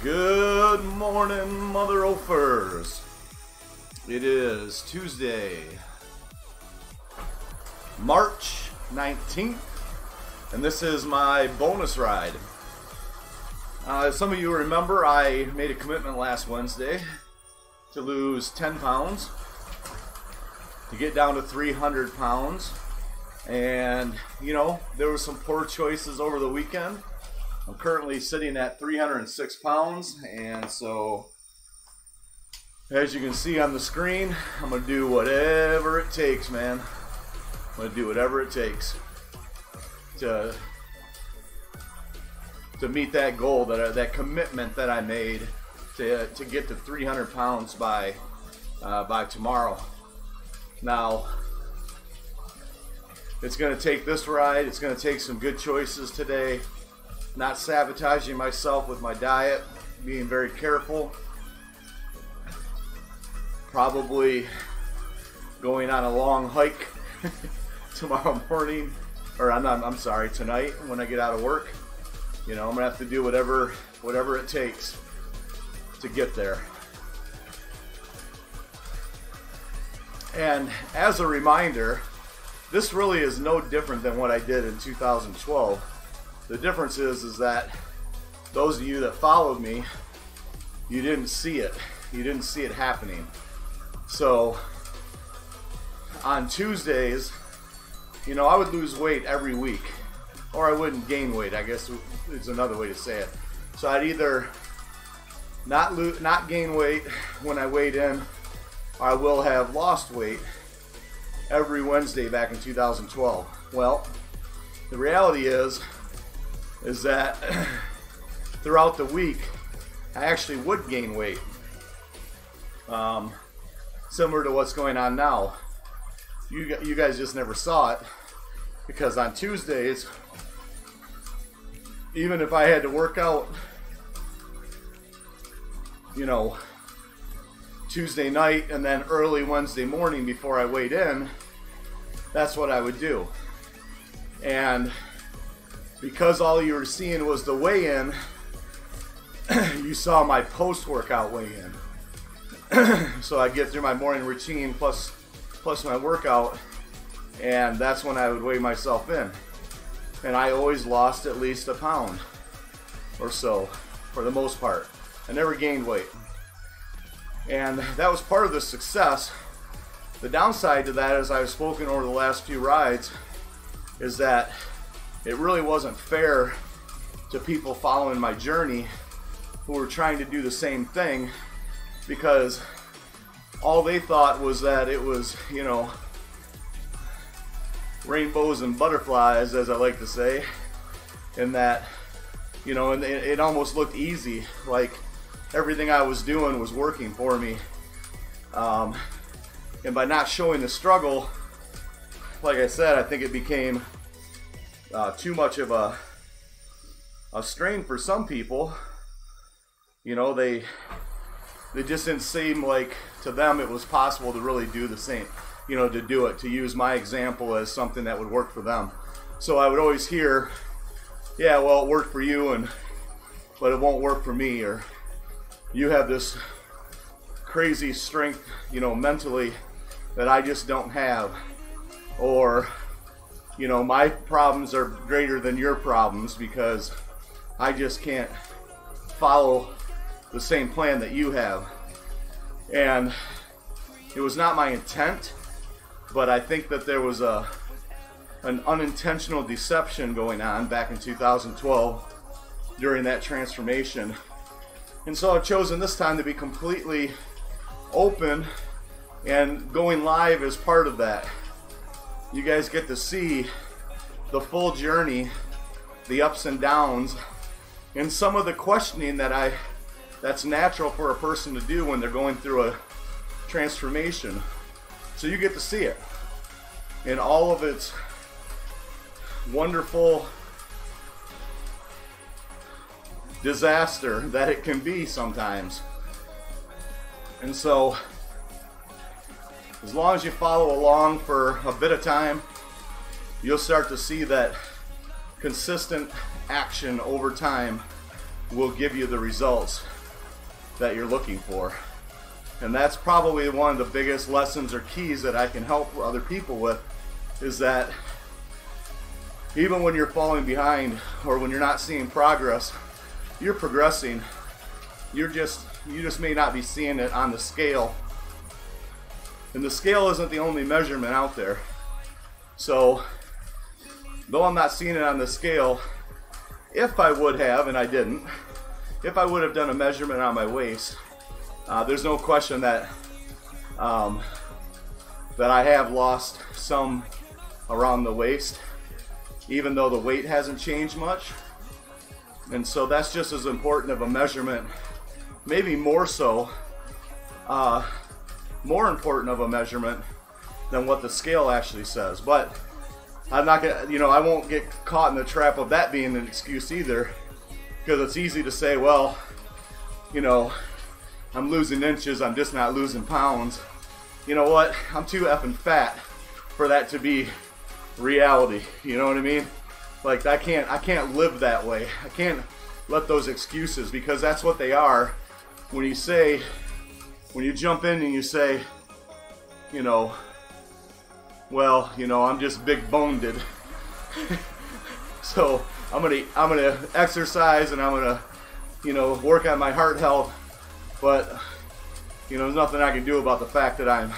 Good morning, Mother Oafers. It is Tuesday, March 19th, and this is my bonus ride. As some of you remember, I made a commitment last Wednesday to lose 10 pounds, to get down to 300 pounds, and you know, there were some poor choices over the weekend. I'm currently sitting at 306 pounds, and so as you can see on the screen, I'm going to do whatever it takes, man. I'm going to do whatever it takes to meet that goal, that commitment that I made to get to 300 pounds by tomorrow. Now, it's going to take this ride. It's going to take some good choices today. Not sabotaging myself with my diet, being very careful. Probably going on a long hike tomorrow morning, or I'm sorry, tonight when I get out of work. You know, I'm gonna have to do whatever it takes to get there. And as a reminder, this really is no different than what I did in 2012. The difference is that those of you that followed me, you didn't see it. You didn't see it happening. So on Tuesdays, you know, I would lose weight every week, or I wouldn't gain weight, I guess is another way to say it. So I'd either not gain weight when I weighed in, or I will have lost weight every Wednesday back in 2012. Well, the reality is that throughout the week, I actually would gain weight. Similar to what's going on now. You guys just never saw it, because on Tuesdays, even if I had to work out, you know, Tuesday night and then early Wednesday morning before I weighed in, that's what I would do. And because all you were seeing was the weigh-in, you saw my post-workout weigh-in. So I get through my morning routine plus my workout, and that's when I would weigh myself in. And I always lost at least a pound or so, for the most part. I never gained weight. And that was part of the success. The downside to that, as I've spoken over the last few rides, is that it really wasn't fair to people following my journey who were trying to do the same thing, because all they thought was that it was, you know, rainbows and butterflies, as I like to say, and that, you know, and it almost looked easy, like everything I was doing was working for me. And by not showing the struggle, like I said, I think it became too much of a strain for some people. You know, they just didn't seem like to them it was possible to really do the same, you know, to use my example as something that would work for them. So I would always hear, yeah, well, it worked for you, but it won't work for me, or you have this crazy strength, you know, mentally that I just don't have, or, you know, my problems are greater than your problems because I just can't follow the same plan that you have. And it was not my intent, but I think that there was an unintentional deception going on back in 2012 during that transformation. And so I've chosen this time to be completely open, and going live is part of that. You guys get to see the full journey, the ups and downs, and some of the questioning that's natural for a person to do when they're going through a transformation. So you get to see it in all of its wonderful disaster that it can be sometimes. And so as long as you follow along for a bit of time, you'll start to see that consistent action over time will give you the results. that you're looking for. And that's probably one of the biggest lessons or keys that I can help other people with, is that even when you're falling behind or when you're not seeing progress, you're progressing. You just may not be seeing it on the scale. And the scale isn't the only measurement out there. So, though I'm not seeing it on the scale, if I would have, and I didn't, if I would have done a measurement on my waist, there's no question that that I have lost some around the waist, even though the weight hasn't changed much. And so that's just as important of a measurement, maybe more so, more important of a measurement than what the scale actually says. But I'm not gonna, I won't get caught in the trap of that being an excuse either, because it's easy to say, well, I'm losing inches, I'm just not losing pounds. You know what? I'm too effing fat for that to be reality. You know what I mean? Like, I can't live that way. I can't let those excuses, because that's what they are. When you jump in and you say, well, I'm just big boned. So I'm gonna exercise and I'm gonna, work on my heart health, but there's nothing I can do about the fact that I'm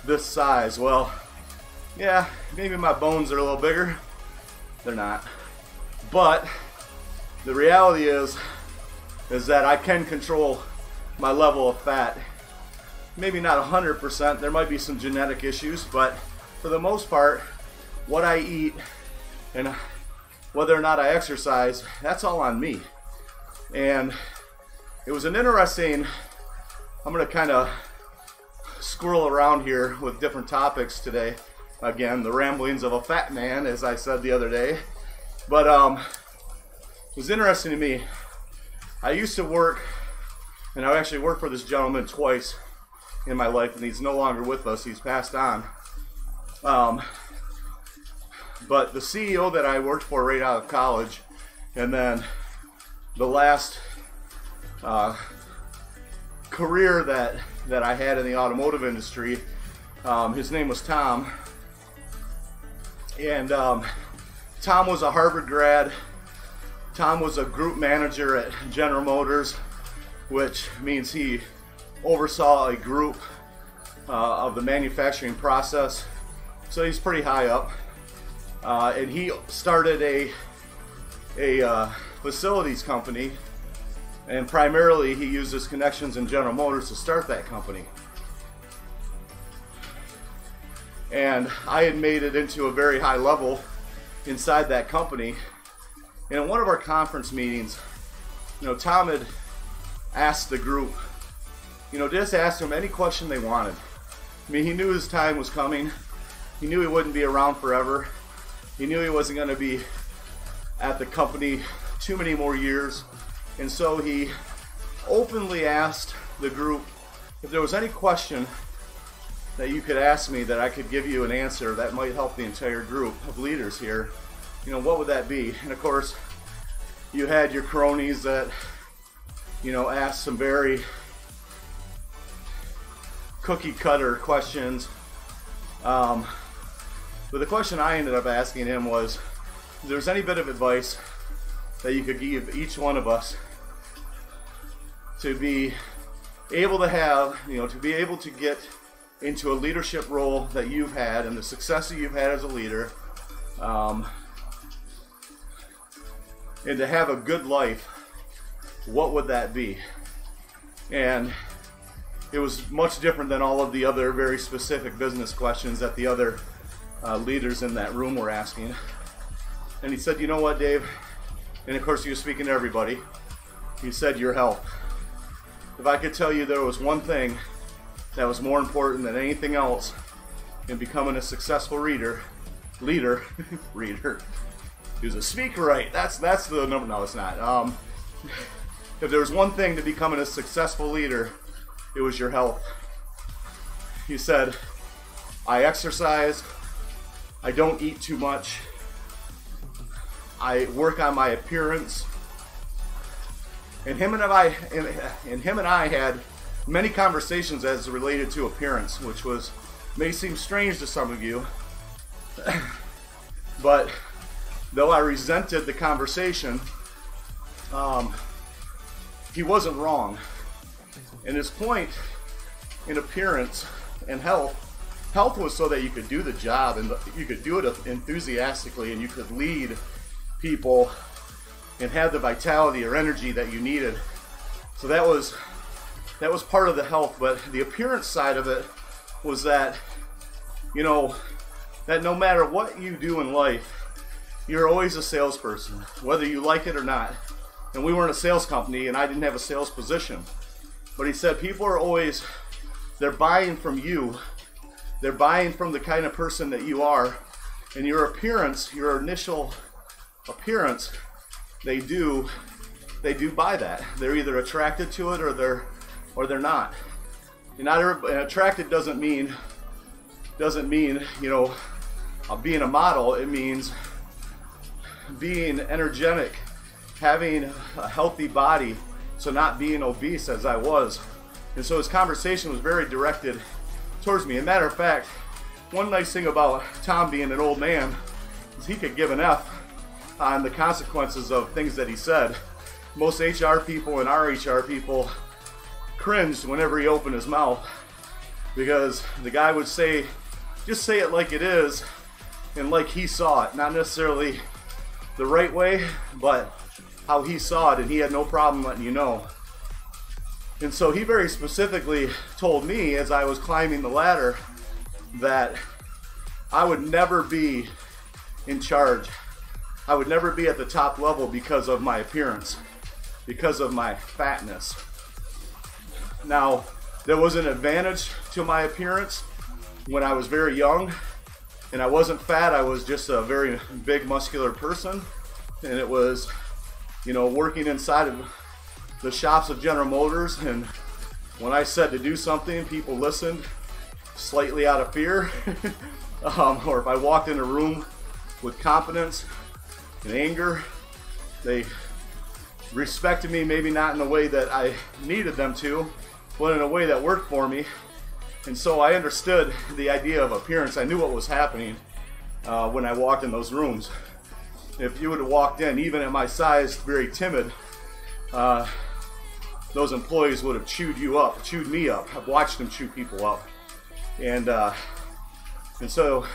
this size. Well, yeah, maybe my bones are a little bigger. They're not. But the reality is that I can control my level of fat. Maybe not 100%. There might be some genetic issues, but for the most part, what I eat and whether or not I exercise, that's all on me. And it was an interesting, I'm going to kind of squirrel around here with different topics today. Again, the ramblings of a fat man, as I said the other day. But it was interesting to me. I used to work, and I actually worked for this gentleman twice in my life, and he's no longer with us. He's passed on. But the CEO that I worked for right out of college, and then the last career that I had in the automotive industry, his name was Tom. And Tom was a Harvard grad. Tom was a group manager at General Motors, which means he oversaw a group of the manufacturing process. So he's pretty high up. And he started a facilities company, and primarily he used his connections in General Motors to start that company. And I had made it into a very high level inside that company. And in one of our conference meetings, Tom had asked the group, just ask them any question they wanted. I mean, he knew his time was coming. He knew he wouldn't be around forever. He knew he wasn't going to be at the company too many more years. And so he openly asked the group if there was any question that you could ask me that I could give you an answer that might help the entire group of leaders here. What would that be? And of course, you had your cronies that, asked some very cookie cutter questions. But the question I ended up asking him was, if there's any bit of advice that you could give each one of us to be able to have, to be able to get into a leadership role that you've had and the success that you've had as a leader, and to have a good life, what would that be? And it was much different than all of the other very specific business questions that the other leaders in that room were asking. And he said, you know what, Dave? And of course he was speaking to everybody. He said, your health. If I could tell you there was one thing that was more important than anything else in becoming a successful leader, he was a speaker, right? That's the number. No, it's not. If there was one thing to becoming a successful leader, it was your health. He said, I exercise, I don't eat too much, I work on my appearance, And him and I had many conversations as related to appearance, which may seem strange to some of you, but though I resented the conversation, he wasn't wrong. And his point in appearance and health was so that you could do the job and you could do it enthusiastically and you could lead people and have the vitality or energy that you needed. So that was part of the health, but the appearance side of it was that, you know, that no matter what you do in life, you're always a salesperson, whether you like it or not. And we weren't a sales company and I didn't have a sales position. But he said people are always, they're buying from you. They're buying from the kind of person that you are. And your appearance, your initial appearance, they do buy that. They're either attracted to it or they're not. And attracted doesn't mean, you know, being a model. It means being energetic, having a healthy body, so not being obese as I was. And so his conversation was very directed towards me. As a matter of fact, one nice thing about Tom being an old man is he could give an F on the consequences of things that he said. Most HR people and our HR people cringed whenever he opened his mouth, because the guy would say, just say it like it is and like he saw it, not necessarily the right way, but how he saw it, and he had no problem letting you know. And so he very specifically told me as I was climbing the ladder that I would never be in charge. I would never be at the top level because of my appearance, because of my fatness. Now, there was an advantage to my appearance when I was very young, and I wasn't fat, I was just a very big muscular person, and it was, you know, working inside of the shops of General Motors, and when I said to do something, people listened slightly out of fear, or if I walked in a room with confidence and anger, they respected me, maybe not in the way that I needed them to, but in a way that worked for me. And so I understood the idea of appearance. I knew what was happening when I walked in those rooms. If you would have walked in, even at my size, very timid, those employees would have chewed me up. I've watched them chew people up. And so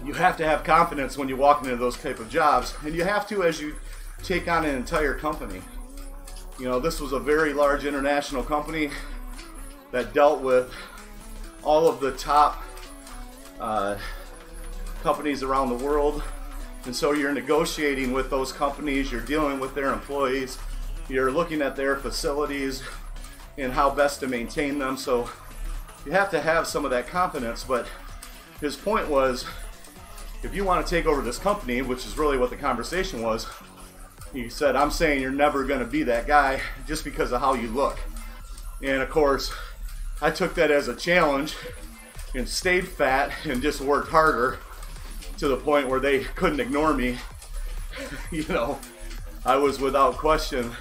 you have to have confidence when you walk into those type of jobs, and you have to as you take on an entire company. You know, this was a very large international company that dealt with all of the top companies around the world. And so you're negotiating with those companies, you're dealing with their employees, you're looking at their facilities and how best to maintain them. So you have to have some of that confidence. But his point was, if you want to take over this company, which is really what the conversation was, he said, I'm saying you're never going to be that guy just because of how you look. And of course, I took that as a challenge and stayed fat and just worked harder to the point where they couldn't ignore me. You know, I was without question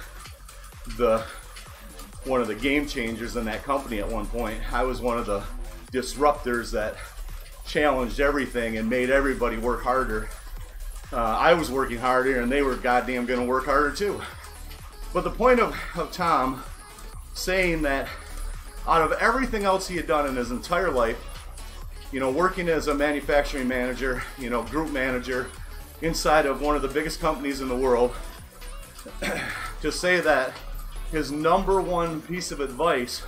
one of the game changers in that company at one point. I was one of the disruptors that challenged everything and made everybody work harder. I was working harder and they were goddamn gonna work harder too. But the point of Tom saying that out of everything else he had done in his entire life, you know, working as a manufacturing manager, you know, group manager inside of one of the biggest companies in the world, to say that his number one piece of advice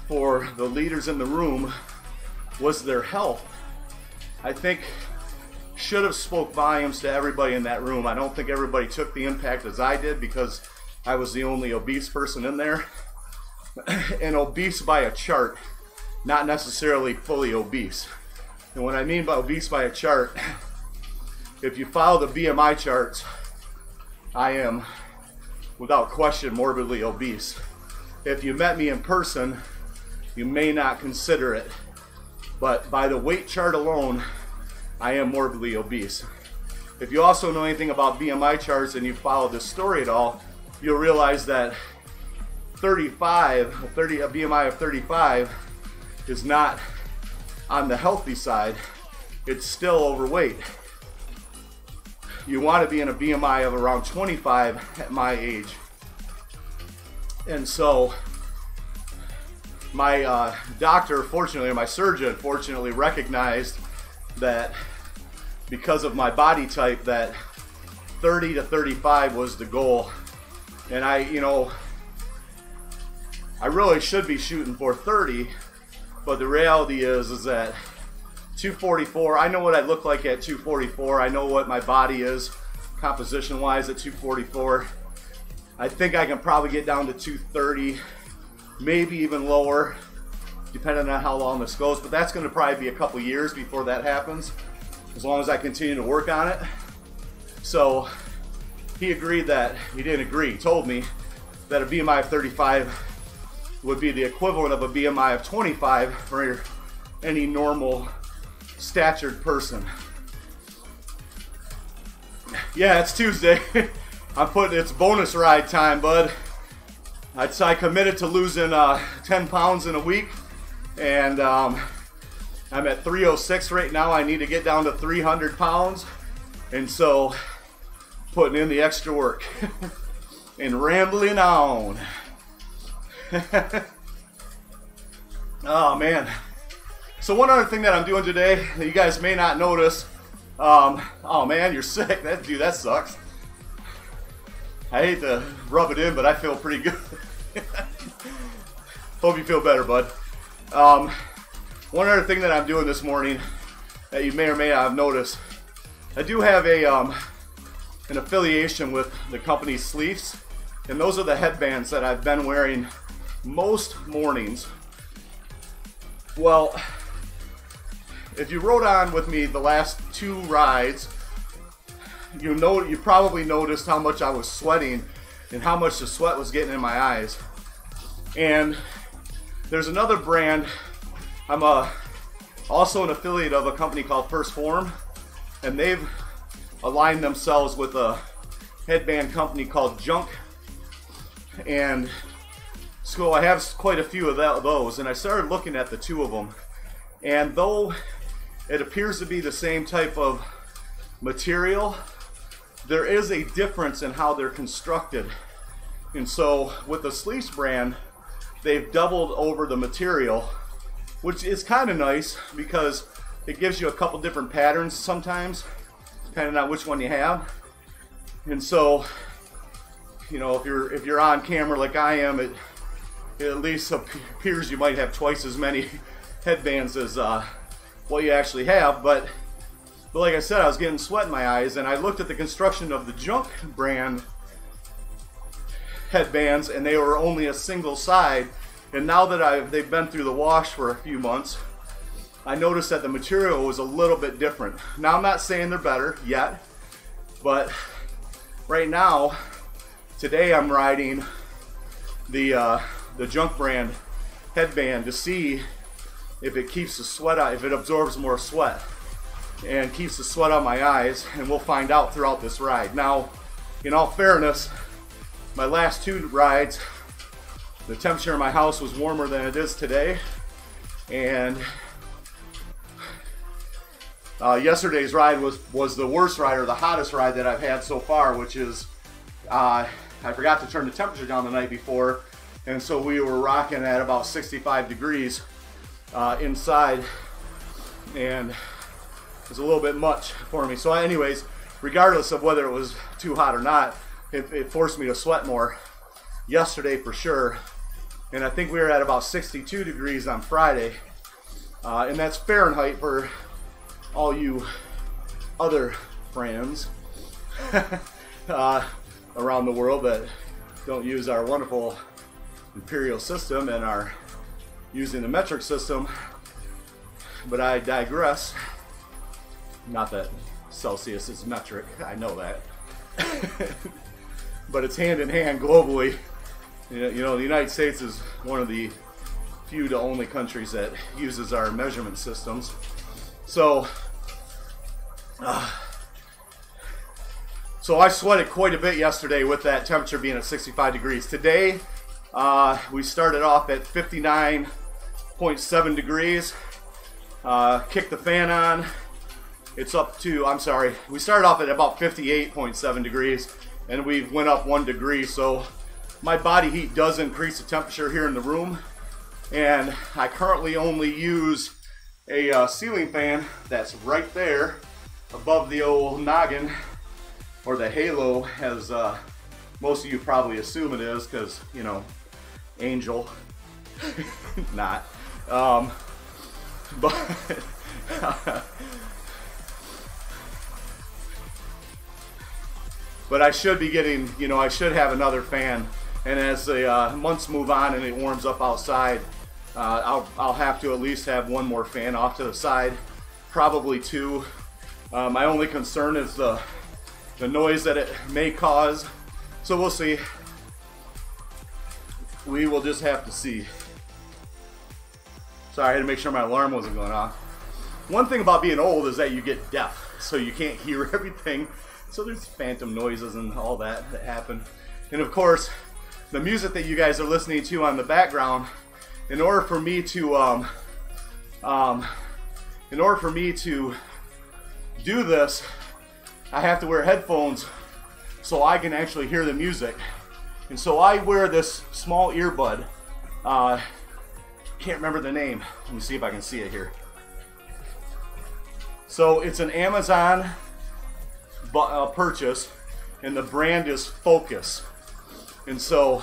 for the leaders in the room was their health, I think should have spoke volumes to everybody in that room. I don't think everybody took the impact as I did because I was the only obese person in there. And obese by a chart, not necessarily fully obese. And what I mean by obese by a chart, if you follow the BMI charts, I am without question morbidly obese. If you met me in person, you may not consider it, but by the weight chart alone, I am morbidly obese. If you also know anything about BMI charts and you follow this story at all, you'll realize that a BMI of 35 is not on the healthy side. It's still overweight. You want to be in a BMI of around 25 at my age. And so my doctor, fortunately, or my surgeon, fortunately, recognized that because of my body type, that 30 to 35 was the goal. And I really should be shooting for 30, but the reality is that 244, I know what I look like at 244. I know what my body is composition-wise at 244. I think I can probably get down to 230, maybe even lower, depending on how long this goes. But that's going to probably be a couple years before that happens, as long as I continue to work on it. So he agreed that, he didn't agree, he told me that a BMI of 35 would be the equivalent of a BMI of 25 for any normal statured person. Yeah, it's Tuesday. It's bonus ride time, bud. I committed to losing 10 pounds in a week, and I'm at 306 right now. I need to get down to 300 pounds, and so putting in the extra work and rambling on. Oh man. So one other thing that I'm doing today that you guys may not notice, oh man, you're sick. That sucks. I hate to rub it in, but I feel pretty good. Hope you feel better, bud. One other thing that I'm doing this morning that you may or may not have noticed, I do have an affiliation with the company Zwift, and those are the headbands that I've been wearing most mornings. Well, if you rode on with me the last 2 rides, you probably noticed how much I was sweating and how much the sweat was getting in my eyes. And there's another brand. I'm also an affiliate of a company called First Form, and they've aligned themselves with a headband company called Junk. And so I have quite a few of those, and I started looking at the 2 of them. And though it appears to be the same type of material, there is a difference in how they're constructed. And so with the Zwift brand, they've doubled over the material, which is kind of nice because it gives you a couple different patterns sometimes, depending on which one you have. And so, if you're on camera like I am, it at least appears you might have twice as many headbands as what you actually have. But like I said, I was getting sweat in my eyes, and I looked at the construction of the Junk brand headbands, and they were only a single side. And now that they've been through the wash for a few months, I noticed that the material was a little bit different. Now I'm not saying they're better yet, but right now, today I'm riding the Junk brand headband to see if it keeps the sweat out, if it absorbs more sweat and keeps the sweat out my eyes, and we'll find out throughout this ride. Now, in all fairness, my last 2 rides, the temperature in my house was warmer than it is today, and yesterday's ride was the worst ride, or the hottest ride that I've had so far, which is I forgot to turn the temperature down the night before, and so we were rocking at about 65 degrees inside, and it was a little bit much for me. So anyways, regardless of whether it was too hot or not, it forced me to sweat more yesterday for sure. And I think we were at about 62 degrees on Friday, and that's Fahrenheit for all you other friends around the world that don't use our wonderful imperial system and are using the metric system. But I digress. Not that Celsius is metric, I know that. But it's hand in hand globally. The United States is one of the few to only countries that uses our measurement systems. So So I sweated quite a bit yesterday with that temperature being at 65 degrees. Today, we started off at 59.7 degrees. Kicked the fan on. It's up to, I'm sorry, we started off at about 58.7 degrees and we've went up 1 degree. So my body heat does increase the temperature here in the room. And I currently only use a ceiling fan that's right there above the old noggin, or the halo, as most of you probably assume it is, because, you know, angel. Not. But but I should be getting, you know, I should have another fan. And as the months move on and it warms up outside, I'll have to at least have one more fan off to the side, probably two. My only concern is the noise that it may cause. So we'll see. We will just have to see. Sorry, I had to make sure my alarm wasn't going off. One thing about being old is that you get deaf, so you can't hear everything. So there's phantom noises and all that happen. And of course, the music that you guys are listening to on the background, in order for me to do this, I have to wear headphones so I can actually hear the music. And so I wear this small earbud. Can't remember the name. Let me see if I can see it here. So it's an Amazon purchase, and the brand is Focus. And so,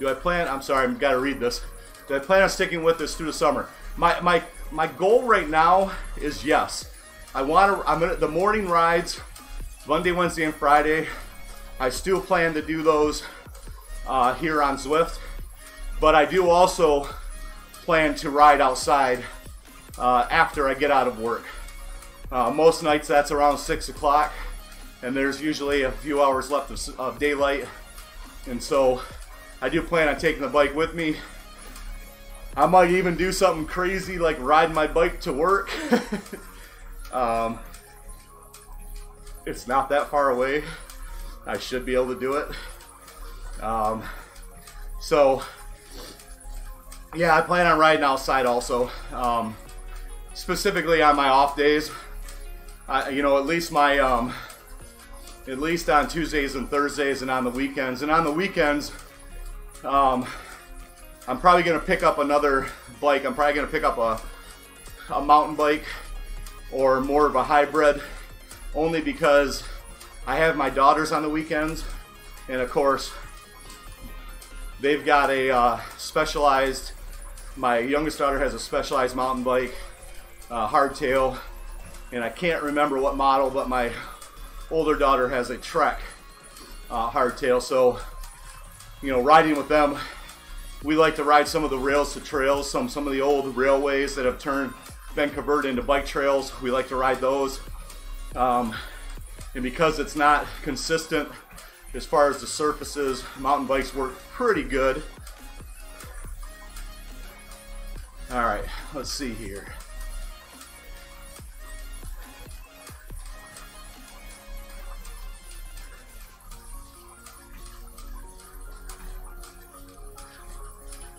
do I plan? I'm sorry, I've got to read this. Do I plan on sticking with this through the summer? My goal right now is yes. I'm gonna the morning rides, Monday, Wednesday, and Friday. I still plan to do those here on Zwift, but I do also plan to ride outside after I get out of work. Most nights that's around 6 o'clock, and there's usually a few hours left of daylight, and so I do plan on taking the bike with me. I might even do something crazy like ride my bike to work. It's not that far away. I should be able to do it. So yeah, I plan on riding outside also. Specifically on my off days. You know, at least on Tuesdays and Thursdays and on the weekends. And on the weekends, I'm probably going to pick up another bike. I'm probably going to pick up a mountain bike or more of a hybrid, only because I have my daughters on the weekends, and of course they've got a specialized, my youngest daughter has a specialized mountain bike, hardtail, and I can't remember what model, but my older daughter has a Trek hardtail. So, you know, riding with them, we like to ride some of the rails to trails, some of the old railways that have been converted into bike trails. We like to ride those. And because it's not consistent as far as the surfaces, mountain bikes work pretty good. All right, let's see here.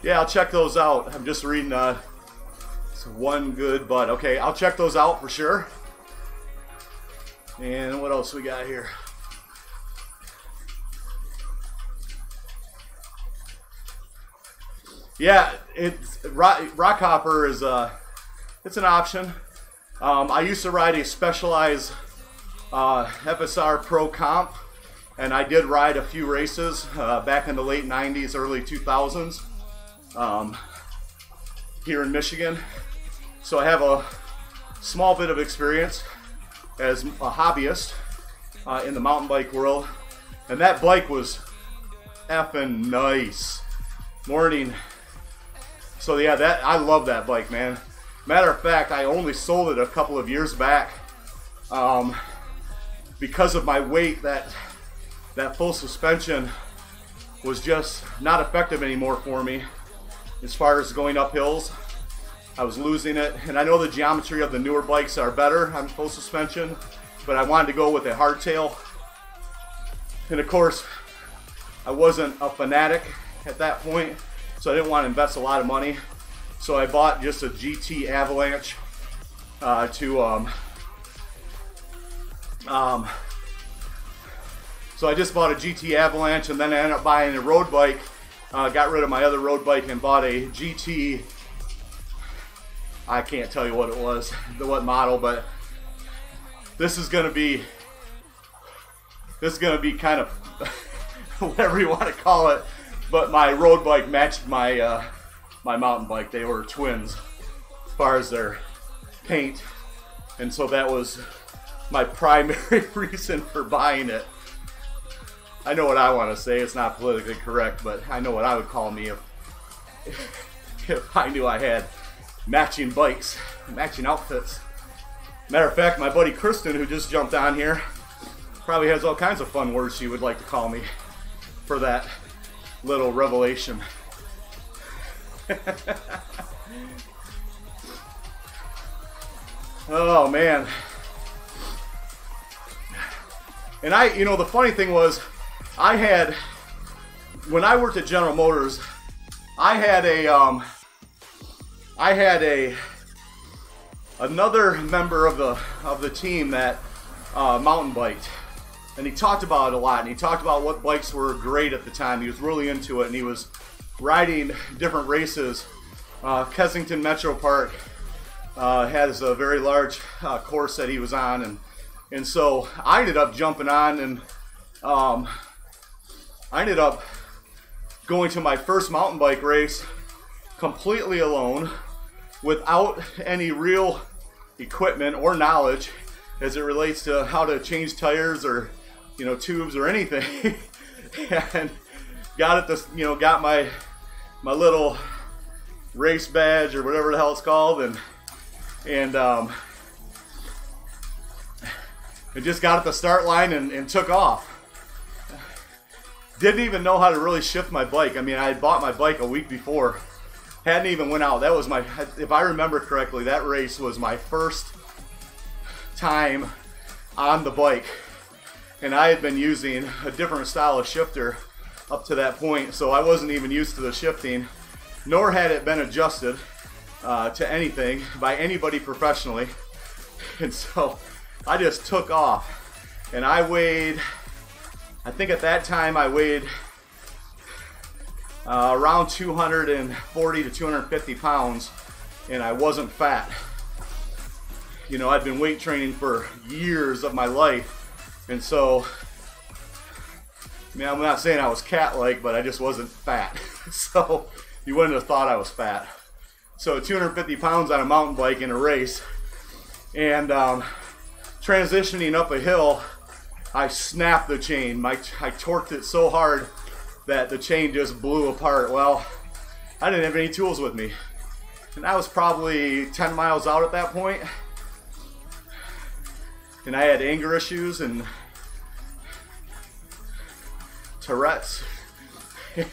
Yeah, I'll check those out. I'm just reading it's one good bud. Okay, I'll check those out for sure. And what else we got here? Yeah, it's rock hopper is it's an option. I used to ride a Specialized FSR Pro Comp, and I did ride a few races back in the late 90s, early 2000s here in Michigan. So I have a small bit of experience as a hobbyist in the mountain bike world, and that bike was effing nice. Morning. So yeah, I love that bike, man. Matter of fact, I only sold it a couple of years back because of my weight. That full suspension was just not effective anymore for me as far as going up hills. I was losing it, and I know the geometry of the newer bikes are better on full suspension, but I wanted to go with a hardtail. And of course, I wasn't a fanatic at that point, so I didn't want to invest a lot of money. So I bought just a GT Avalanche so I just bought a GT Avalanche, and then I ended up buying a road bike. Got rid of my other road bike and bought a GT. I can't tell you what it was, what model, but this is gonna be kind of whatever you want to call it. But my road bike matched my my mountain bike. They were twins as far as their paint, and so that was my primary reason for buying it. I know what I want to say. It's not politically correct, but I know what I would call me if I knew I had matching bikes, matching outfits. Matter of fact, my buddy Kristen, who just jumped on here, probably has all kinds of fun words she would like to call me for that little revelation. Oh man. And the funny thing was, when I worked at General Motors, I had another member of the team that mountain biked, and he talked about it a lot, and he talked about what bikes were great at the time. He was really into it, and he was riding different races. Kensington Metro Park has a very large course that he was on, and so I ended up jumping on, and I ended up going to my first mountain bike race completely alone, without any real equipment or knowledge as it relates to how to change tires or tubes or anything. And got my little race badge or whatever the hell it's called, and just got at the start line and took off. Didn't even know how to really shift my bike. I mean, I had bought my bike a week before. Hadn't even went out. That was if I remember correctly, that race was my first time on the bike. And I had been using a different style of shifter up to that point, so I wasn't even used to the shifting, nor had it been adjusted to anything by anybody professionally. And so I just took off, and I think at that time I weighed around 240 to 250 pounds, and I wasn't fat. I'd been weight training for years of my life, and so, I'm not saying I was cat-like, but I just wasn't fat. So you wouldn't have thought I was fat. So 250 pounds on a mountain bike in a race, and transitioning up a hill, I snapped the chain. I torqued it so hard that the chain just blew apart. Well, I didn't have any tools with me, and I was probably 10 miles out at that point, and I had anger issues and Tourette's,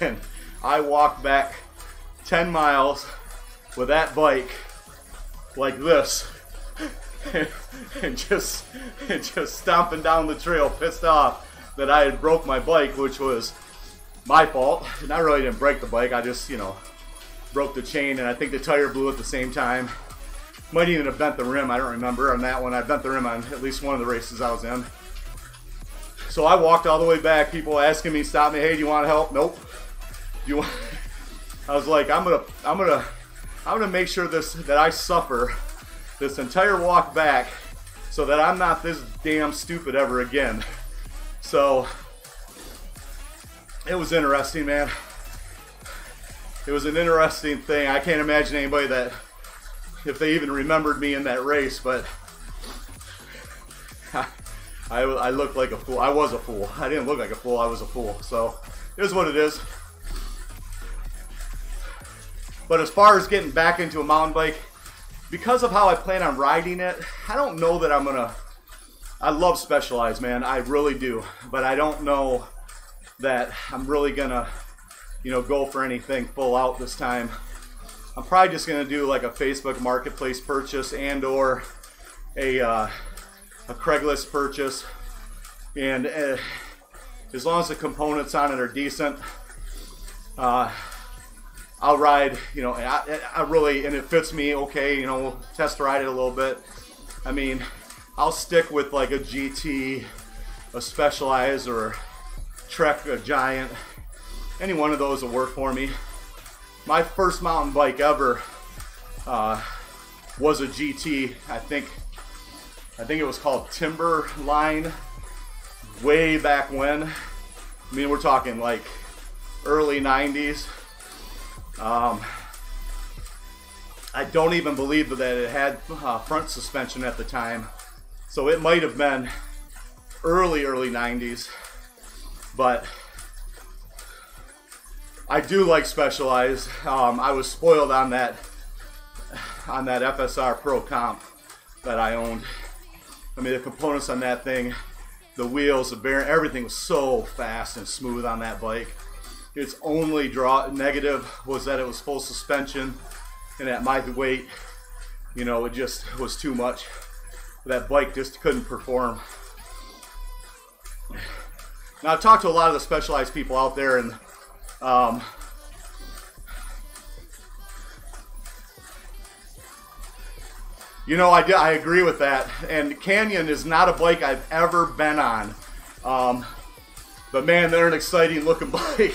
and I walked back 10 miles with that bike like this, and just stomping down the trail, pissed off that I had broke my bike, which was my fault. And I really didn't break the bike. I just, broke the chain, and I think the tire blew at the same time. Might even have bent the rim. I don't remember on that one. I bent the rim on at least one of the races I was in. So I walked all the way back. People asking me, stop me. Hey, do you want help? Nope. Do you want? I was like, I'm gonna make sure that I suffer this entire walk back, so that I'm not this damn stupid ever again. So it was interesting, man. It was an interesting thing. I can't imagine anybody that, if they even remembered me in that race, but I looked like a fool. I was a fool. I didn't look like a fool. I was a fool. So it is what it is. But as far as getting back into a mountain bike, because of how I plan on riding it, I don't know that I'm gonna. I love Specialized, man. I really do. But I don't know that I'm really gonna, go for anything full out this time. I'm probably just gonna do like a Facebook Marketplace purchase and or a a Craigslist purchase, and as long as the components on it are decent, I'll ride, you know, I really, and it fits me okay, you know, we'll test ride it a little bit. I mean, I'll stick with like a GT, a Specialized, or Trek, a Giant. Any one of those will work for me. My first mountain bike ever was a GT. I think it was called Timberline way back when. I mean, we're talking like early 90s. I don't even believe that it had front suspension at the time, so it might have been early 90s, but I do like Specialized. I was spoiled on that FSR Pro Comp that I owned. I mean, the components on that thing, the wheels, the bearing, everything was so fast and smooth on that bike. Its only negative was that it was full suspension, and at my weight, you know, it just was too much. That bike just couldn't perform. Now, I've talked to a lot of the Specialized people out there, and you know, I agree with that. And Canyon is not a bike I've ever been on. But man, they're an exciting looking bike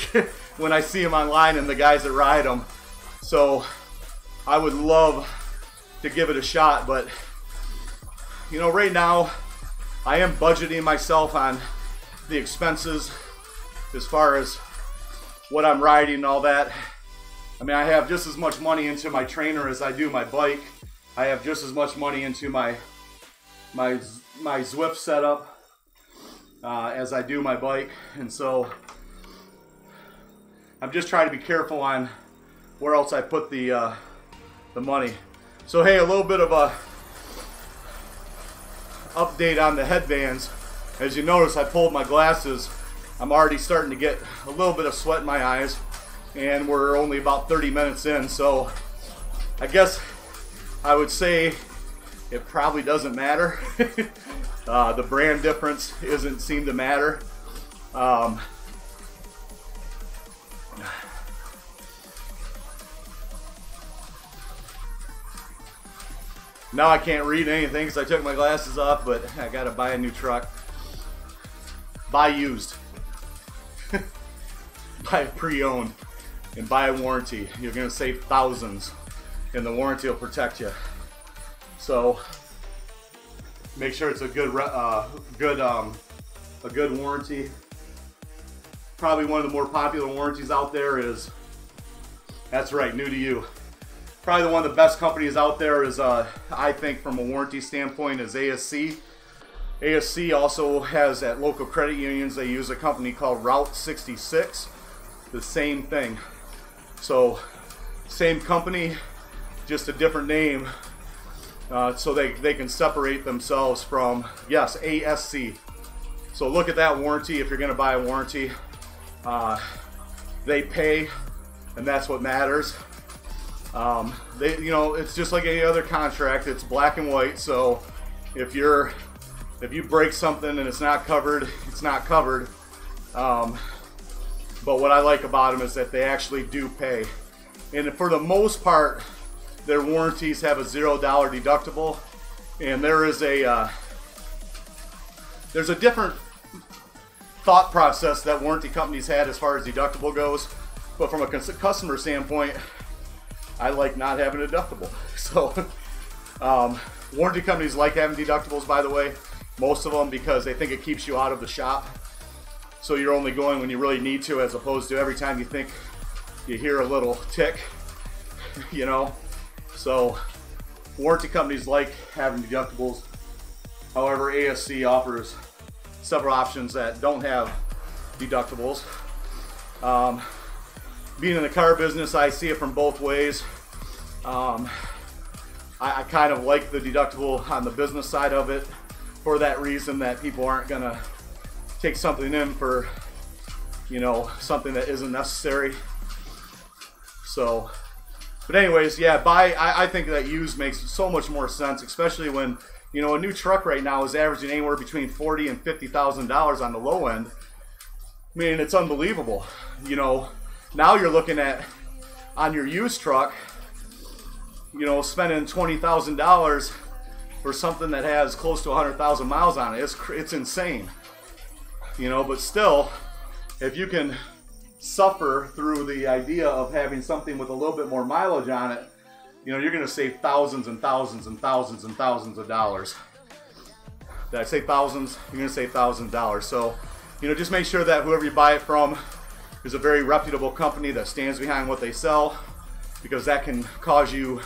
when I see them online and the guys that ride them. So I would love to give it a shot, but you know, right now I am budgeting myself on the expenses as far as what I'm riding and all that. I mean, I have just as much money into my trainer as I do my bike. I have just as much money into my Zwift setup as I do my bike, and so I'm just trying to be careful on where else I put the money. So hey, a little bit of a update on the headbands. As you notice, I pulled my glasses. I'm already starting to get a little bit of sweat in my eyes, and we're only about 30 minutes in, so I guess I would say it probably doesn't matter. The brand difference doesn't seem to matter. Now I can't read anything because I took my glasses off, but I gotta buy a new truck. Buy used. Buy pre-owned and buy a warranty. You're gonna save thousands, and the warranty will protect you. So make sure it's a good warranty. Probably one of the more popular warranties out there is, that's right, new to you. Probably one of the best companies out there is, I think from a warranty standpoint, is ASC. ASC also has, at local credit unions, they use a company called Route 66. The same thing. So same company, just a different name. So they can separate themselves from, yes, ASC. So look at that warranty if you're going to buy a warranty. They pay, and that's what matters. You know, it's just like any other contract. It's black and white. So if you break something and it's not covered, it's not covered. But what I like about them is that they actually do pay, and for the most part, their warranties have a $0 deductible, and there's a different thought process that warranty companies had as far as deductible goes. But from a customer standpoint, I like not having a deductible. So warranty companies like having deductibles, by the way, most of them, because they think it keeps you out of the shop. So you're only going when you really need to, as opposed to every time you think you hear a little tick, you know. So warranty companies like having deductibles. However, ASC offers several options that don't have deductibles. Being in the car business, I see it from both ways. I kind of like the deductible on the business side of it for that reason, that people aren't gonna take something in for, you know, something that isn't necessary. So, but anyways, yeah, I think that used makes so much more sense, especially when You know, a new truck right now is averaging anywhere between $40,000 and $50,000 on the low end. I mean, it's unbelievable. You know, now you're looking at, on your used truck, you know, spending $20,000 for something that has close to 100,000 miles on it. It's insane. You know, but still, if you can suffer through the idea of having something with a little bit more mileage on it, you know, you're going to save thousands and thousands and thousands and thousands of dollars. Did I say thousands? You're going to save thousands of dollars. So, you know, just make sure that whoever you buy it from is a very reputable company that stands behind what they sell, because that can cause you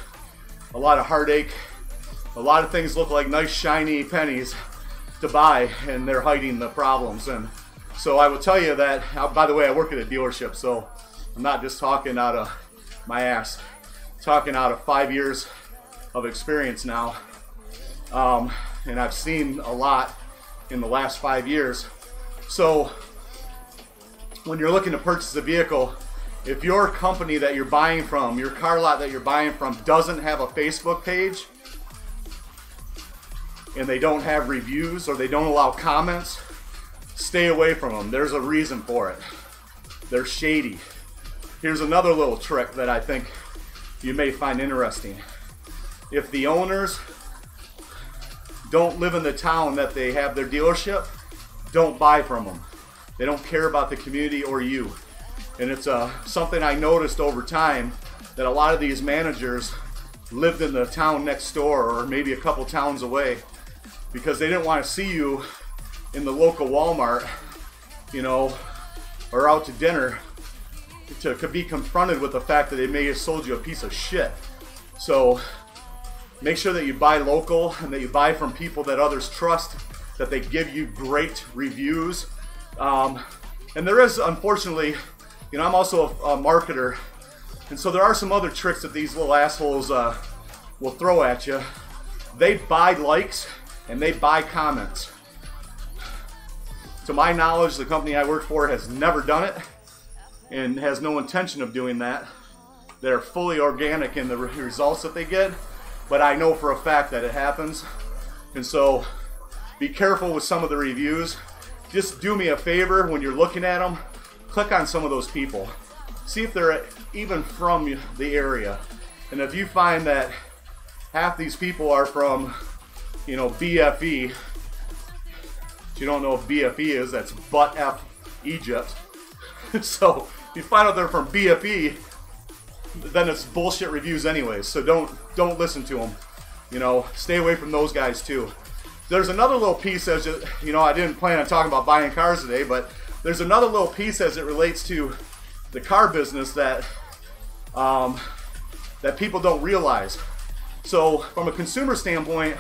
a lot of heartache. A lot of things look like nice shiny pennies to buy, and they're hiding the problems. And so I will tell you that, by the way, I work at a dealership, so I'm not just talking out of my ass, I'm talking out of 5 years of experience now. And I've seen a lot in the last 5 years. So when you're looking to purchase a vehicle, if your company that you're buying from, your car lot that you're buying from, doesn't have a Facebook page, and they don't have reviews, or they don't allow comments, stay away from them. There's a reason for it. They're shady. Here's another little trick that I think you may find interesting. If the owners don't live in the town that they have their dealership, don't buy from them. They don't care about the community or you. And it's something I noticed over time, that a lot of these managers lived in the town next door, or maybe a couple towns away, because they didn't want to see you in the local Walmart, you know, or out to dinner, to be confronted with the fact that they may have sold you a piece of shit. So make sure that you buy local, and that you buy from people that others trust, that they give you great reviews. And there is, unfortunately, you know, I'm also a marketer, and so there are some other tricks that these little assholes will throw at you. They buy likes and they buy comments. To my knowledge, the company I work for has never done it and has no intention of doing that. They're fully organic in the results that they get, but I know for a fact that it happens. And so be careful with some of the reviews. Just do me a favor, when you're looking at them, click on some of those people. See if they're even from the area. And if you find that half these people are from, you know, BFE, if you don't know what BFE is, that's Butt F Egypt. So if you find out they're from BFE, then it's bullshit reviews anyways. So don't listen to them. You know, stay away from those guys too. There's another little piece, as you know, I didn't plan on talking about buying cars today, but there's another little piece as it relates to the car business that that people don't realize. So from a consumer standpoint,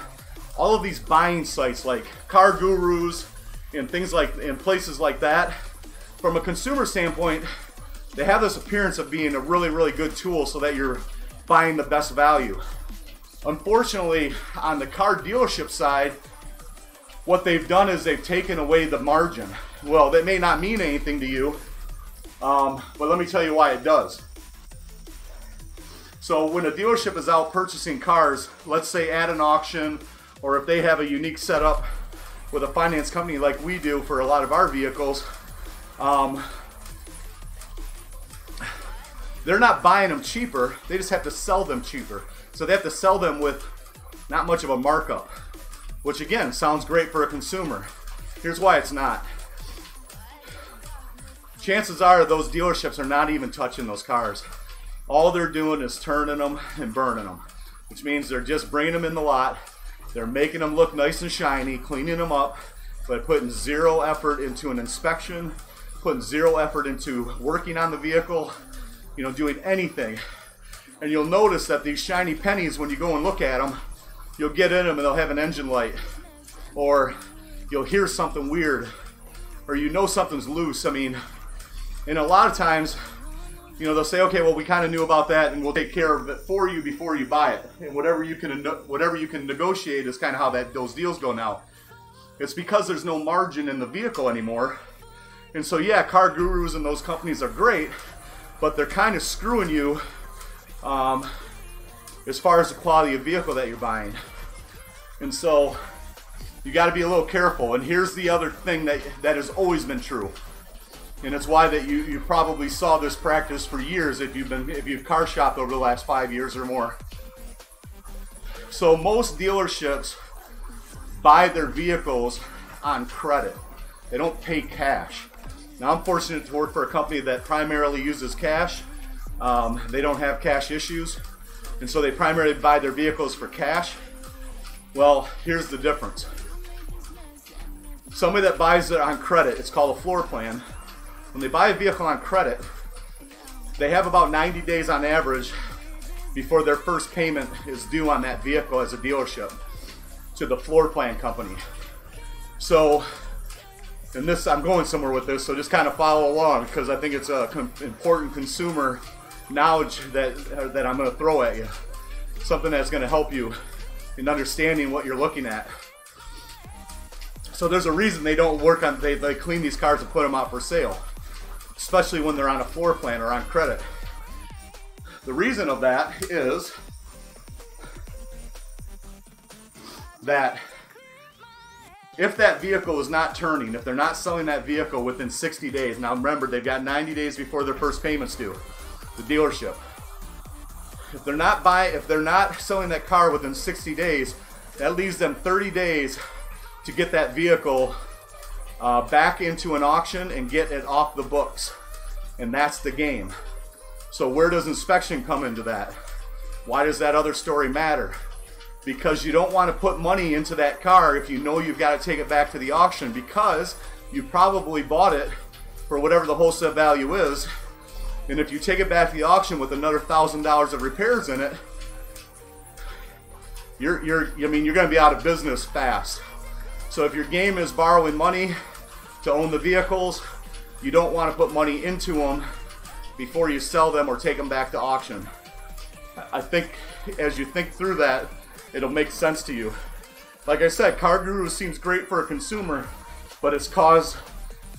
all of these buying sites like Car Gurus and things like, in places like that, from a consumer standpoint, they have this appearance of being a really, really good tool so that you're buying the best value. Unfortunately, on the car dealership side, what they've done is they've taken away the margin. Well, that may not mean anything to you, but let me tell you why it does. So when a dealership is out purchasing cars, let's say at an auction, or if they have a unique setup with a finance company like we do for a lot of our vehicles, they're not buying them cheaper, they just have to sell them cheaper. So they have to sell them with not much of a markup, which again sounds great for a consumer. Here's why it's not. Chances are those dealerships are not even touching those cars. All they're doing is turning them and burning them, which means they're just bringing them in the lot. They're making them look nice and shiny, cleaning them up, but putting zero effort into an inspection, putting zero effort into working on the vehicle, you know, doing anything. And you'll notice that these shiny pennies, when you go and look at them, you'll get in them and they'll have an engine light, or you'll hear something weird, or you know something's loose. I mean, and a lot of times, you know, they'll say, okay, well, we kind of knew about that and we'll take care of it for you before you buy it. And whatever you can negotiate is kind of how those deals go now. It's because there's no margin in the vehicle anymore. And so, yeah, Car Gurus and those companies are great, but they're kind of screwing you as far as the quality of vehicle that you're buying. And so you got to be a little careful. And here's the other thing that has always been true. And it's why that you probably saw this practice for years if you've car shopped over the last 5 years or more. So most dealerships buy their vehicles on credit. They don't pay cash. Now I'm fortunate to work for a company that primarily uses cash. They don't have cash issues, and so they primarily buy their vehicles for cash. Well, here's the difference. Somebody that buys it on credit, it's called a floor plan. When they buy a vehicle on credit, they have about 90 days on average before their first payment is due on that vehicle as a dealership to the floor plan company. So, and this, I'm going somewhere with this, so just kind of follow along because I think it's important consumer knowledge that I'm going to throw at you. Something that's going to help you in understanding what you're looking at. So there's a reason they don't work on, they clean these cars and put them out for sale, especially when they're on a floor plan or on credit. The reason of that is that if that vehicle is not turning, if they're not selling that vehicle within 60 days, now remember they've got 90 days before their first payment's due, the dealership. If they're not selling that car within 60 days, that leaves them 30 days to get that vehicle back into an auction and get it off the books. And that's the game. So where does inspection come into that? Why does that other story matter? Because you don't want to put money into that car if you know you've got to take it back to the auction, because you probably bought it for whatever the wholesale value is. And if you take it back to the auction with another $1,000 of repairs in it, you're going to be out of business fast. So if your game is borrowing money to own the vehicles, you don't want to put money into them before you sell them or take them back to auction. I think as you think through that, it'll make sense to you. Like I said, Car Guru seems great for a consumer, but it's caused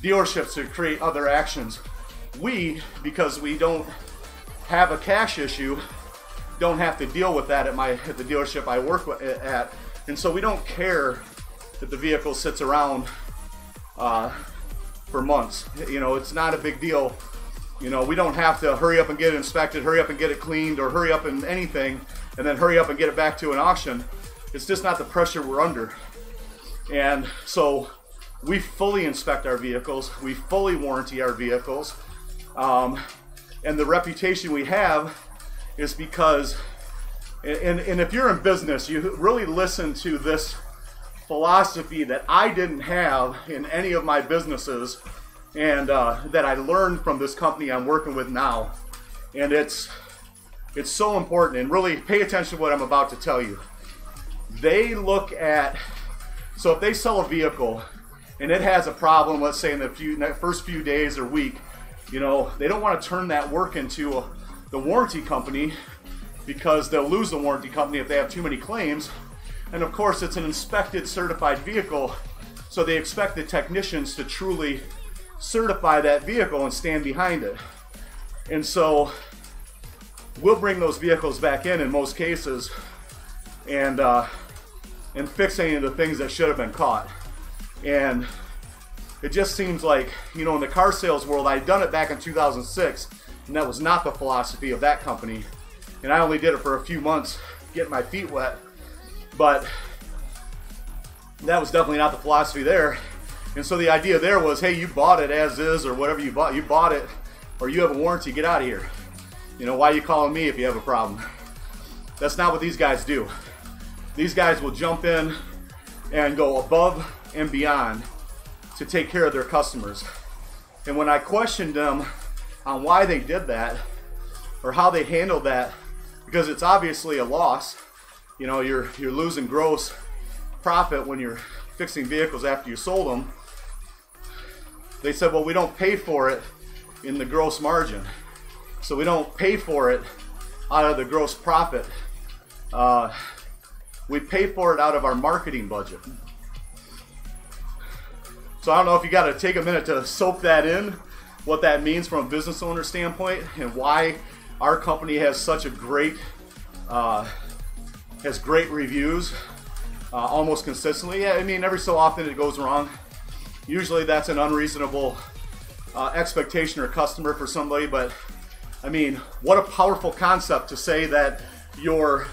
dealerships to create other actions. Because we don't have a cash issue, don't have to deal with that at the dealership I work at. And so we don't care that the vehicle sits around for months. You know, it's not a big deal. You know, we don't have to hurry up and get it inspected, hurry up and get it cleaned, or hurry up and anything, and then hurry up and get it back to an auction. It's just not the pressure we're under. And so we fully inspect our vehicles, we fully warranty our vehicles, and the reputation we have is because, and if you're in business, you really listen to this philosophy that I didn't have in any of my businesses, and that I learned from this company I'm working with now. And it's so important, and really pay attention to what I'm about to tell you. They look at, so if they sell a vehicle and it has a problem, let's say in the first few days or week, you know, they don't want to turn that work into the warranty company, because they'll lose the warranty company if they have too many claims. And of course, it's an inspected, certified vehicle, so they expect the technicians to truly certify that vehicle and stand behind it. And so we'll bring those vehicles back in most cases and fix any of the things that should have been caught. And it just seems like, you know, in the car sales world, I'd done it back in 2006, and that was not the philosophy of that company. And I only did it for a few months, getting my feet wet. But that was definitely not the philosophy there. And so the idea there was, hey, you bought it as is, or whatever you bought it, or you have a warranty, get out of here. You know, why are you calling me if you have a problem? That's not what these guys do. These guys will jump in and go above and beyond to take care of their customers. And when I questioned them on why they did that, or how they handled that, because it's obviously a loss. You know, you're losing gross profit when you're fixing vehicles after you sold them. They said, well, we don't pay for it in the gross margin. So we don't pay for it out of the gross profit. We pay for it out of our marketing budget. So I don't know if you got to take a minute to soak that in, what that means from a business owner standpoint, and why our company has such a great, has great reviews. almost consistently. Yeah, I mean, every so often it goes wrong. Usually that's an unreasonable expectation or customer for somebody, but I mean, what a powerful concept to say that your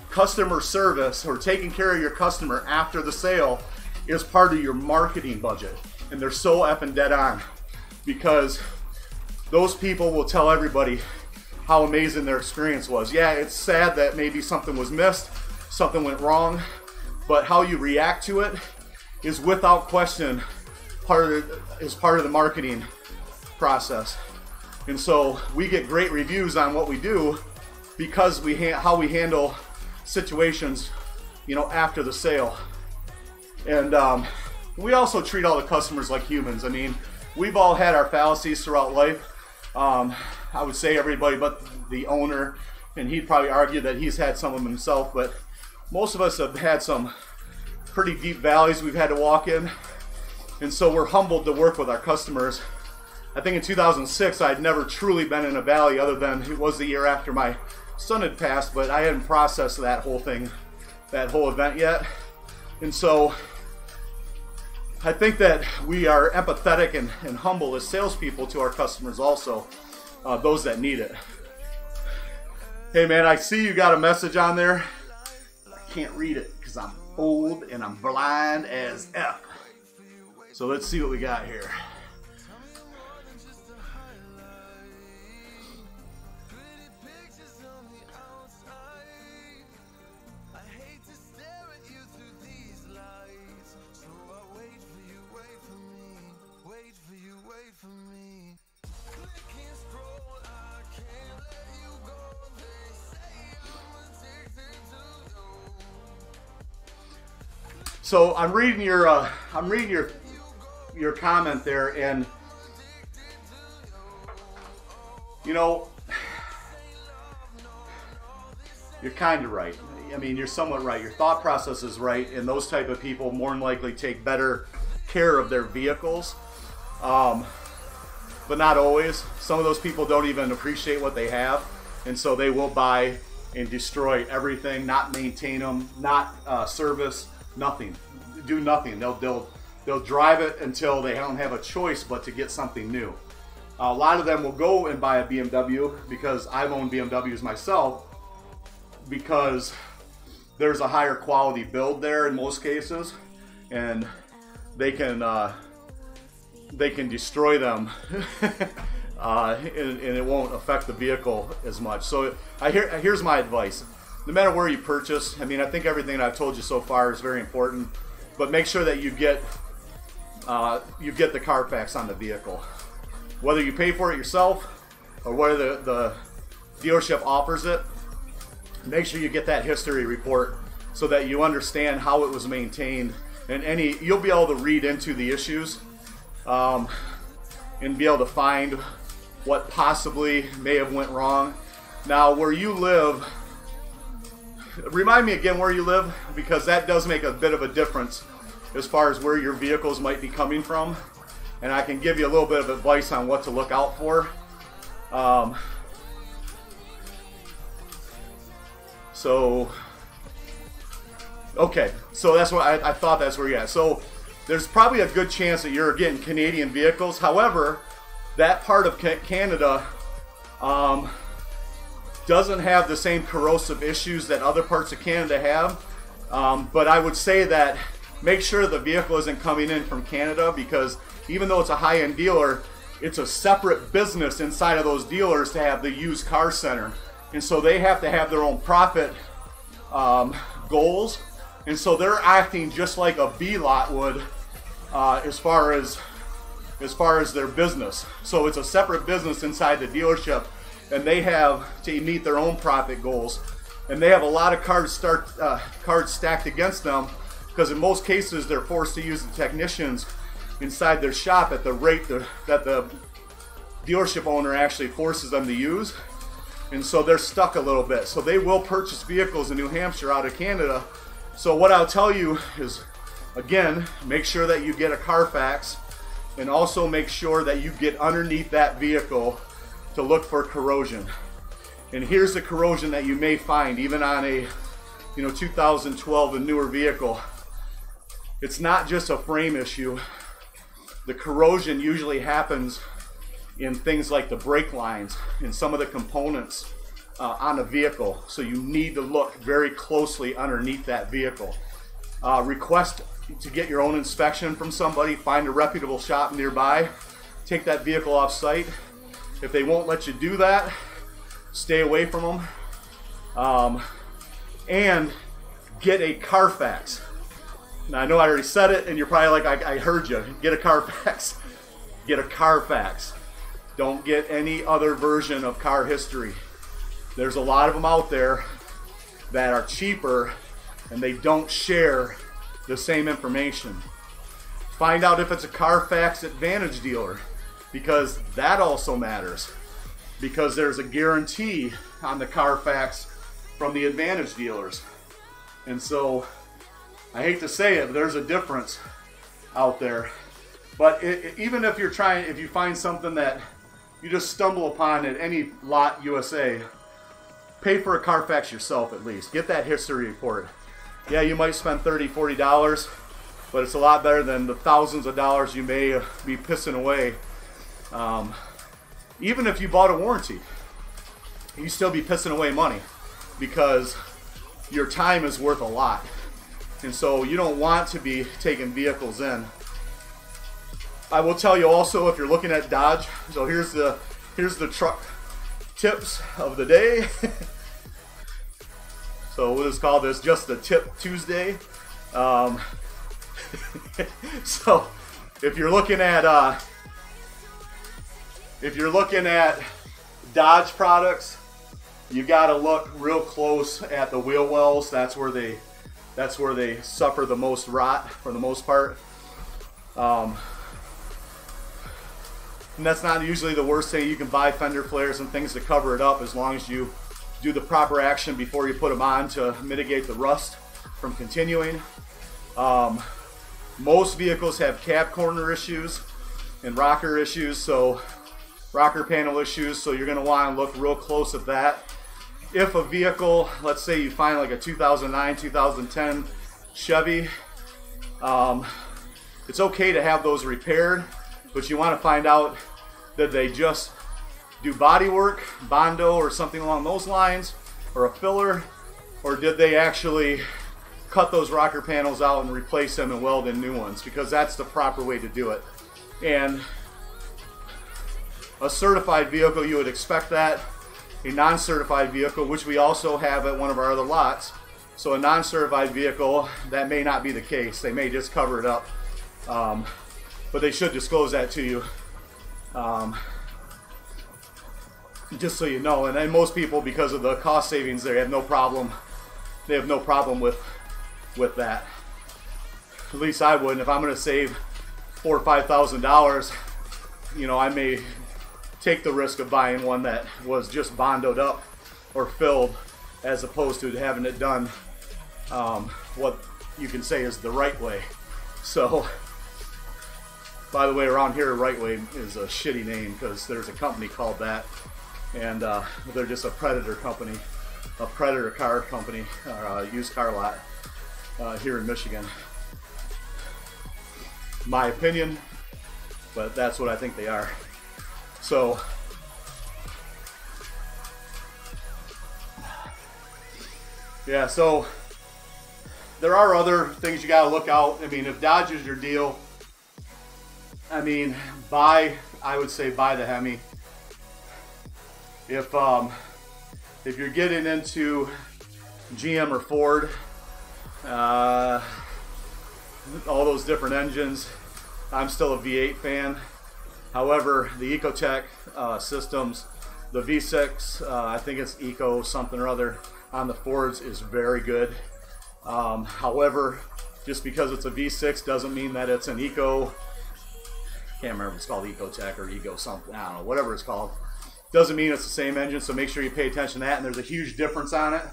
customer service or taking care of your customer after the sale is part of your marketing budget. And they're so effing dead on, because those people will tell everybody how amazing their experience was. Yeah, it's sad that maybe something was missed, something went wrong, but how you react to it is without question part of the marketing process. And so we get great reviews on what we do because how we handle situations, you know, after the sale. And we also treat all the customers like humans. I mean, we've all had our fallacies throughout life. I would say everybody but the owner, and he'd probably argue that he's had some of them himself, but most of us have had some pretty deep valleys we've had to walk in. And so we're humbled to work with our customers. I think in 2006, I'd never truly been in a valley, other than it was the year after my son had passed, but I hadn't processed that whole thing, that whole event yet. And so I think that we are empathetic and humble as salespeople to our customers also, those that need it. Hey man, I see you got a message on there. I can't read it because I'm old and I'm blind as F. So let's see what we got here. So I'm reading your comment there, and you know, you're kind of right. I mean, you're somewhat right. Your thought process is right, and those type of people more than likely take better care of their vehicles, but not always. Some of those people don't even appreciate what they have, and so they will buy and destroy everything, not maintain them, not service. Nothing, do nothing. They'll drive it until they don't have a choice but to get something new. A lot of them will go and buy a BMW, because I've owned BMWs myself, because there's a higher quality build there in most cases, and they can destroy them and it won't affect the vehicle as much. So here's my advice. No matter where you purchase, I mean, I think everything I've told you so far is very important, but make sure that you get the Carfax on the vehicle. Whether you pay for it yourself or whether the dealership offers it, make sure you get that history report so that you understand how it was maintained, and you'll be able to read into the issues and be able to find what possibly may have went wrong. Now, where you live, remind me again where you live, because that does make a bit of a difference as far as where your vehicles might be coming from, and I can give you a little bit of advice on what to look out for. Okay, so that's what I thought that's where you're at. So there's probably a good chance that you're getting Canadian vehicles. However, that part of Canada doesn't have the same corrosive issues that other parts of Canada have, but I would say that make sure the vehicle isn't coming in from Canada, because even though it's a high-end dealer, it's a separate business inside of those dealers to have the used car center, and so they have to have their own profit goals, and so they're acting just like a B lot would as far as their business. So it's a separate business inside the dealership, and they have to meet their own profit goals, and they have a lot of cards stacked against them, because in most cases they're forced to use the technicians inside their shop at the rate that the dealership owner actually forces them to use, and so they're stuck a little bit. So they will purchase vehicles in New Hampshire out of Canada. So what I'll tell you is, again, make sure that you get a Carfax, and also make sure that you get underneath that vehicle to look for corrosion. And here's the corrosion that you may find even on a you know, 2012 and newer vehicle, it's not just a frame issue. The corrosion usually happens in things like the brake lines and some of the components on a vehicle. So you need to look very closely underneath that vehicle. Request to get your own inspection from somebody. Find a reputable shop nearby. Take that vehicle off site. If they won't let you do that, stay away from them. And get a Carfax. Now I know I already said it and you're probably like, I heard you. Get a Carfax. Get a Carfax. Don't get any other version of car history. There's a lot of them out there that are cheaper and they don't share the same information. Find out if it's a Carfax Advantage dealer, because that also matters, because there's a guarantee on the Carfax from the Advantage dealers. And so I hate to say it, but there's a difference out there. But even if if you find something that you just stumble upon at any lot USA, pay for a Carfax yourself at least. Get that history report. Yeah, you might spend $30, $40, but it's a lot better than the thousands of dollars you may be pissing away. Even if you bought a warranty, you still be pissing away money because your time is worth a lot. And so you don't want to be taking vehicles in. I will tell you also, if you're looking at Dodge, so here's the truck tips of the day. So we'll just call this just the Tip Tuesday. So if you're looking at Dodge products, you got to look real close at the wheel wells. That's where they suffer the most rot for the most part. And that's not usually the worst thing. You can buy fender flares and things to cover it up as long as you do the proper action before you put them on to mitigate the rust from continuing. Most vehicles have cab corner issues and rocker issues, so rocker panel issues, so you're going to want to look real close at that. If a vehicle, let's say you find like a 2009, 2010 Chevy, it's okay to have those repaired, but you want to find out that they just do body work, Bondo or something along those lines, or a filler, or did they actually cut those rocker panels out and replace them and weld in new ones, because that's the proper way to do it. And a certified vehicle, you would expect that. A non-certified vehicle, which we also have at one of our other lots, so a non-certified vehicle, that may not be the case. They may just cover it up, but they should disclose that to you. Just so you know. And then most people, because of the cost savings, they have no problem. They have no problem with that. At least I wouldn't. If I'm going to save $4,000 or $5,000, you know, I may take the risk of buying one that was just bondoed up or filled, as opposed to having it done what you can say is the right way. So, by the way, around here, right way is a shitty name because there's a company called that. And they're just a predator company, a predator car company, or a used car lot here in Michigan. My opinion, but that's what I think they are. So, yeah, so there are other things you got to look out. I mean, if Dodge is your deal, I mean, I would say buy the Hemi. If you're getting into GM or Ford, all those different engines, I'm still a V8 fan. However, the Ecotec systems, the V6, I think it's Eco something or other on the Fords, is very good. However, just because it's a V6 doesn't mean that it's an Eco. Can't remember if it's called Ecotec or Eco something. I don't know, whatever it's called. Doesn't mean it's the same engine, so make sure you pay attention to that. And there's a huge difference on it.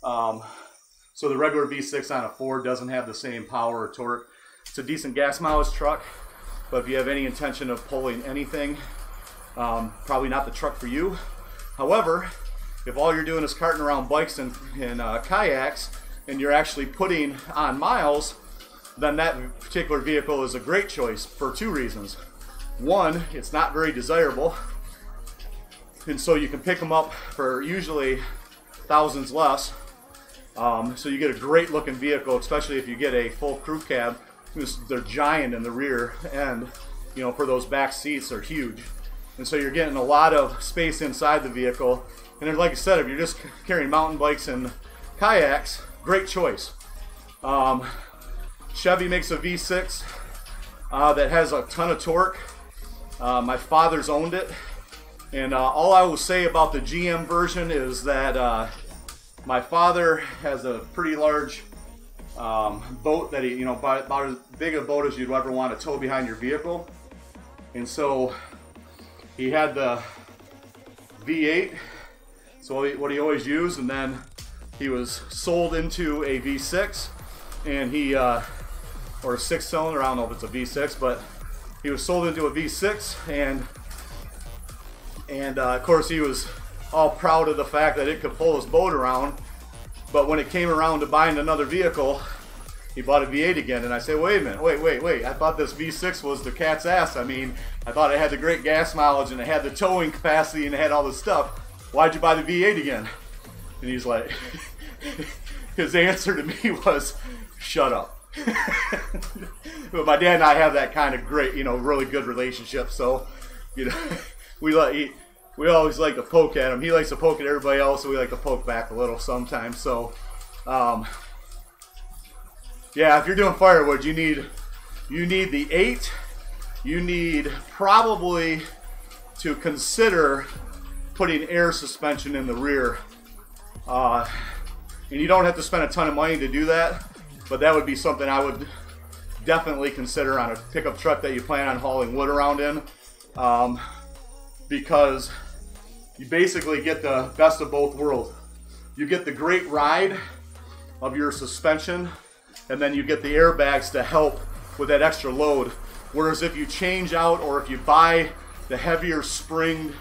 So the regular V6 on a Ford doesn't have the same power or torque. It's a decent gas mileage truck, but if you have any intention of pulling anything, probably not the truck for you. However, if all you're doing is carting around bikes and kayaks, and you're actually putting on miles, then that particular vehicle is a great choice for two reasons. One, it's not very desirable, and so you can pick them up for usually thousands less. So you get a great looking vehicle, especially if you get a full crew cab. They're giant in the rear end, you know, for those back seats are huge. And so you're getting a lot of space inside the vehicle. And then, like I said, if you're just carrying mountain bikes and kayaks, great choice. Chevy makes a V6 that has a ton of torque. My father's owned it. And all I will say about the GM version is that my father has a pretty large boat that he, you know, about as big a boat as you'd ever want to tow behind your vehicle. And so he had the V8, so what he always used, and then he was sold into a V6, and he, or a 6-cylinder, I don't know if it's a V6, but he was sold into a V6, and of course he was all proud of the fact that it could pull his boat around. But when it came around to buying another vehicle, he bought a V8 again. And I said, wait a minute, wait. I thought this V6 was the cat's ass. I mean, I thought it had the great gas mileage and it had the towing capacity and it had all this stuff. Why'd you buy the V8 again? And he's like, his answer to me was, shut up. But my dad and I have that kind of great, you know, really good relationship. So, you know, we always like to poke at him. He likes to poke at everybody else, so we like to poke back a little sometimes. So, yeah, if you're doing firewood, you need the 8. You need probably to consider putting air suspension in the rear. And you don't have to spend a ton of money to do that, but that would be something I would definitely consider on a pickup truck that you plan on hauling wood around in. Because you basically get the best of both worlds. You get the great ride of your suspension, and then you get the airbags to help with that extra load. Whereas if you change out or if you buy the heavier springed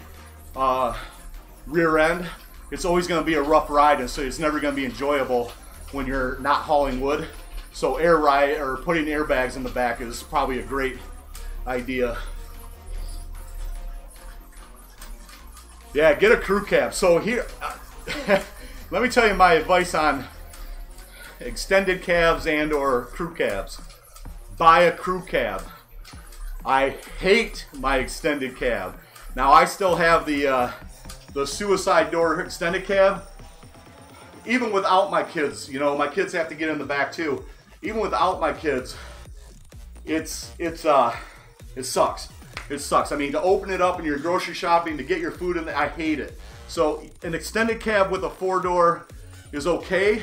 rear end, it's always going to be a rough ride, and so it's never going to be enjoyable when you're not hauling wood. So air ride or putting airbags in the back is probably a great idea. Yeah, get a crew cab. So here, let me tell you my advice on extended cabs and or crew cabs. Buy a crew cab. I hate my extended cab. Now I still have the suicide door extended cab. Even without my kids, you know, my kids have to get in the back too. Even without my kids, it sucks. It sucks. I mean, to open it up and you're grocery shopping to get your food in there, I hate it. So an extended cab with a 4-door is okay.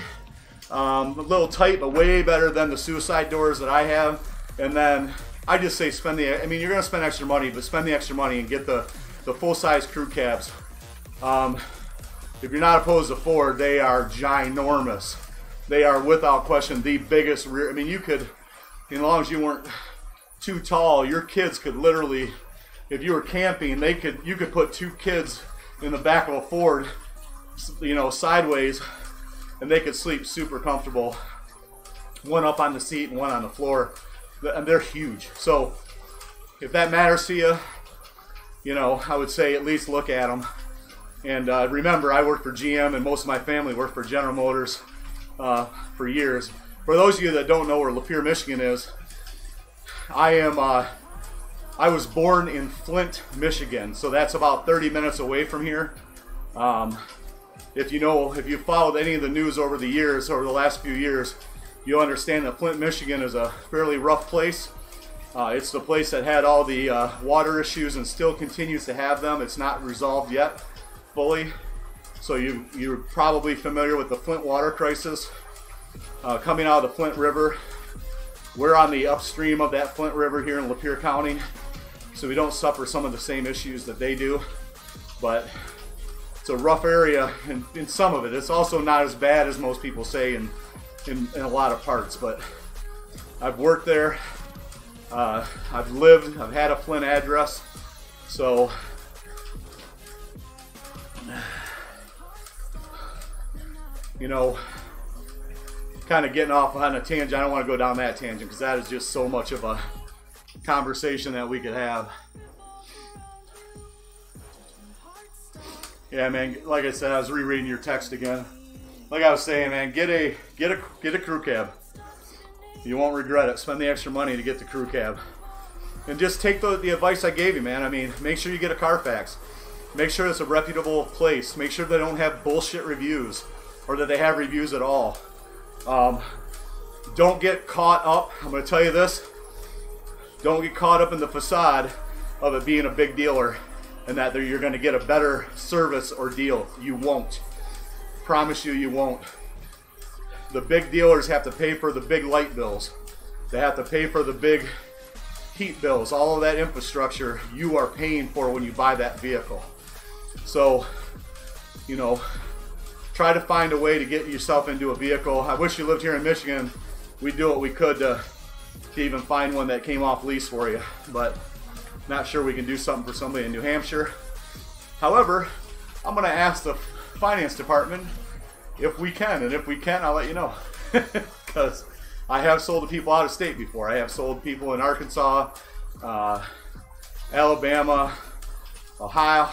A little tight, but way better than the suicide doors that I have. And then I just say spend the, I mean, you're going to spend extra money, but spend the extra money and get the full-size crew cabs. If you're not opposed to Ford, they are ginormous. They are without question the biggest rear. I mean, you could, as long as you weren't too tall, your kids could literally, if you were camping, you could put 2 kids in the back of a Ford, you know, sideways, and they could sleep super comfortable. One up on the seat and one on the floor, and they're huge. So if that matters to you, you know, I would say at least look at them. And remember, I worked for GM, and most of my family worked for General Motors for years. For those of you that don't know where Lapeer, Michigan is, I was born in Flint, Michigan, so that's about 30 minutes away from here. If you followed any of the news over the years, over the last few years, you'll understand that Flint, Michigan is a fairly rough place. It's the place that had all the water issues and still continues to have them. It's not resolved yet fully. So you're probably familiar with the Flint water crisis coming out of the Flint River. We're on the upstream of that Flint River here in Lapeer County, so we don't suffer some of the same issues that they do. But it's a rough area in some of it. It's also not as bad as most people say in a lot of parts. But I've worked there. I've lived. I've had a Flint address. So you know, kind of getting off on a tangent. I don't want to go down that tangent because that is just so much of a conversation that we could have. Yeah, man, like I said, I was rereading your text again. Like I was saying, man, get a crew cab. You won't regret it. Spend the extra money to get the crew cab. And just take the advice I gave you, man. I mean, make sure you get a Carfax. Make sure it's a reputable place. Make sure they don't have bullshit reviews or that they have reviews at all. Don't get caught up. I'm going to tell you this. Don't get caught up in the facade of it being a big dealer and that you're going to get a better service or deal. You won't. Promise you, you won't. The big dealers have to pay for the big light bills. They have to pay for the big heat bills. All of that infrastructure you are paying for when you buy that vehicle. So, you know, try to find a way to get yourself into a vehicle. I wish you lived here in Michigan. We'd do what we could to even find one that came off lease for you, but not sure we can do something for somebody in New Hampshire. However, I'm going to ask the finance department if we can, and if we can, I'll let you know. Because I have sold to people out of state before. I have sold people in Arkansas, Alabama, Ohio,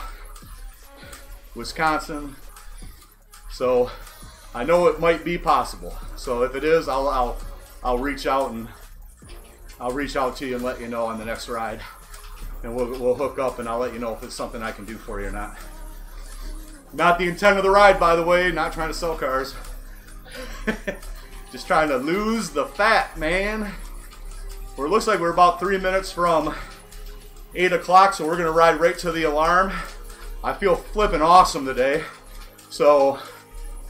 Wisconsin. So I know it might be possible. So if it is, I'll reach out and I'll reach out to you and let you know on the next ride, and we'll hook up, and I'll let you know if it's something I can do for you or not. Not the intent of the ride, by the way. Not trying to sell cars. Just trying to lose the fat, man. Well, it looks like we're about 3 minutes from 8 o'clock, so we're going to ride right to the alarm. I feel flipping awesome today. So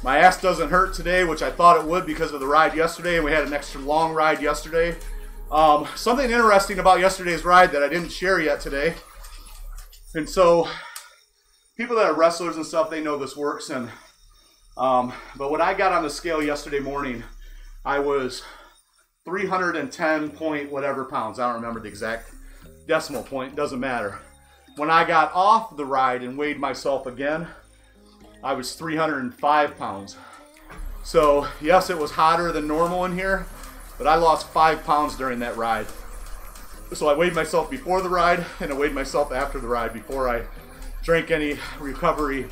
my ass doesn't hurt today, which I thought it would because of the ride yesterday, and we had an extra long ride yesterday. Something interesting about yesterday's ride that I didn't share yet today. And so people that are wrestlers and stuff, they know this works. And but when I got on the scale yesterday morning, I was 310 point whatever pounds. I don't remember the exact decimal point. Doesn't matter. When I got off the ride and weighed myself again, I was 305 pounds. So yes, it was hotter than normal in here, but I lost 5 pounds during that ride. So I weighed myself before the ride, and I weighed myself after the ride before I drank any recovery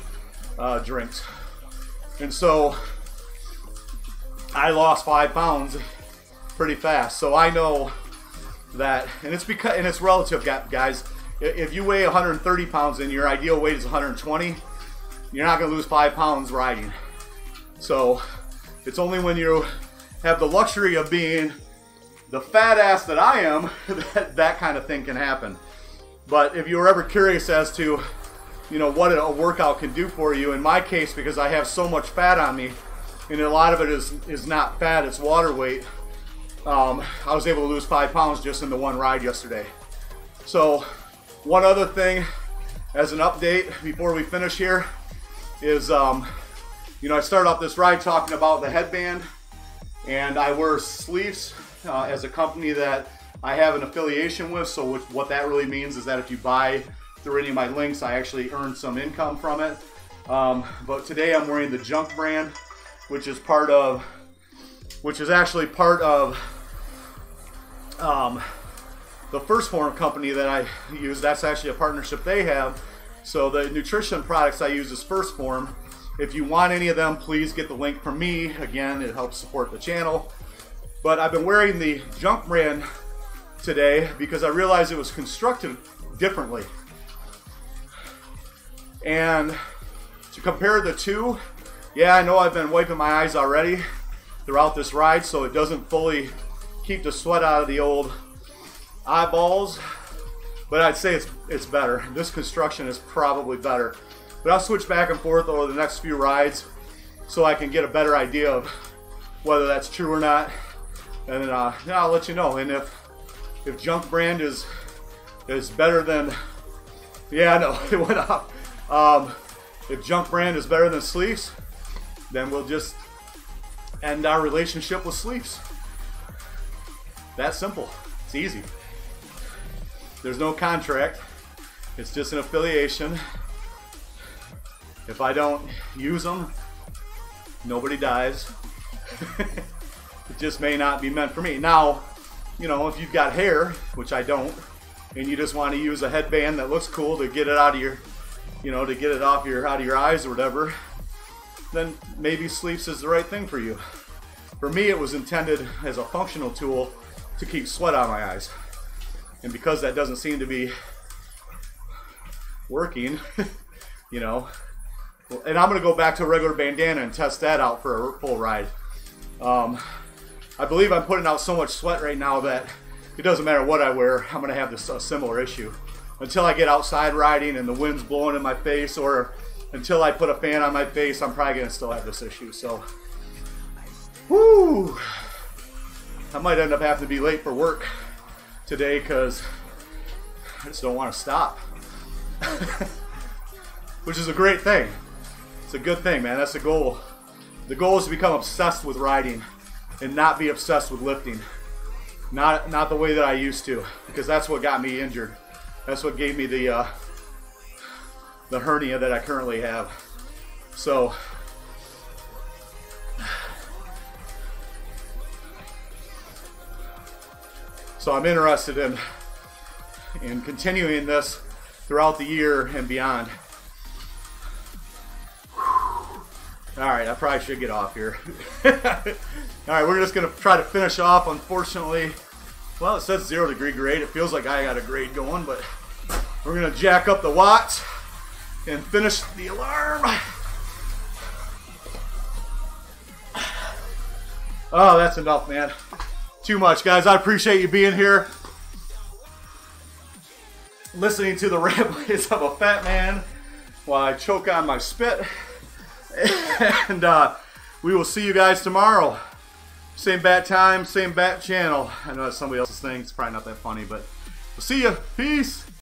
drinks. And so I lost 5 pounds pretty fast. So I know that, and it's relative, guys. If you weigh 130 pounds and your ideal weight is 120, you're not going to lose 5 pounds riding. So it's only when you have the luxury of being the fat ass that I am that kind of thing can happen. But if you're ever curious as to, you know, what a workout can do for you, in my case, because I have so much fat on me, and a lot of it is not fat, it's water weight, I was able to lose 5 pounds just in the one ride yesterday. So one other thing as an update before we finish here is, you know, I started off this ride talking about the headband, and I wear sleeves as a company that I have an affiliation with. So what that really means is that if you buy through any of my links, I actually earn some income from it. But today I'm wearing the Junk brand, which is actually part of the First Form company that I use. That's actually a partnership they have. So the nutrition products I use is First Form. If you want any of them, please get the link from me. Again, it helps support the channel. But I've been wearing the Junk brand today because I realized it was constructed differently. And to compare the two, yeah, I know I've been wiping my eyes already throughout this ride, so it doesn't fully keep the sweat out of the old eyeballs, but I'd say it's better. This construction is probably better. But I'll switch back and forth over the next few rides so I can get a better idea of whether that's true or not. And then yeah, I'll let you know. And if Junk brand is better than, yeah, I know, it went up. If Junk brand is better than Sleeves, then we'll just end our relationship with Sleeves. That simple. It's easy. There's no contract. It's just an affiliation. If I don't use them, nobody dies. it just may not be meant for me. Now, you know, if you've got hair, which I don't, and you just want to use a headband that looks cool to get it out of your, you know, to get it off your, out of your eyes or whatever, then maybe sleeves is the right thing for you. For me, it was intended as a functional tool to keep sweat out of my eyes. And because that doesn't seem to be working, you know, and I'm going to go back to a regular bandana and test that out for a full ride. I believe I'm putting out so much sweat right now that it doesn't matter what I wear, I'm going to have this similar issue. Until I get outside riding and the wind's blowing in my face, or until I put a fan on my face, I'm probably going to still have this issue. So, whoo! I might end up having to be late for work today because I just don't want to stop. Which is a great thing. It's a good thing, man. That's the goal. The goal is to become obsessed with riding and not be obsessed with lifting. Not the way that I used to, because that's what got me injured. That's what gave me the hernia that I currently have. So I'm interested in continuing this throughout the year and beyond. All right, I probably should get off here. All right, we're just gonna try to finish off. Unfortunately, well, it says 0 degree grade. It feels like I got a grade going, but we're gonna jack up the watts and finish the alarm. Oh, that's enough, man. Too much, guys. I appreciate you being here, listening to the ramblings of a fat man while I choke on my spit. And we will see you guys tomorrow. Same bat time, same bat channel. I know that's somebody else's thing. It's probably not that funny, but we'll see you. Peace.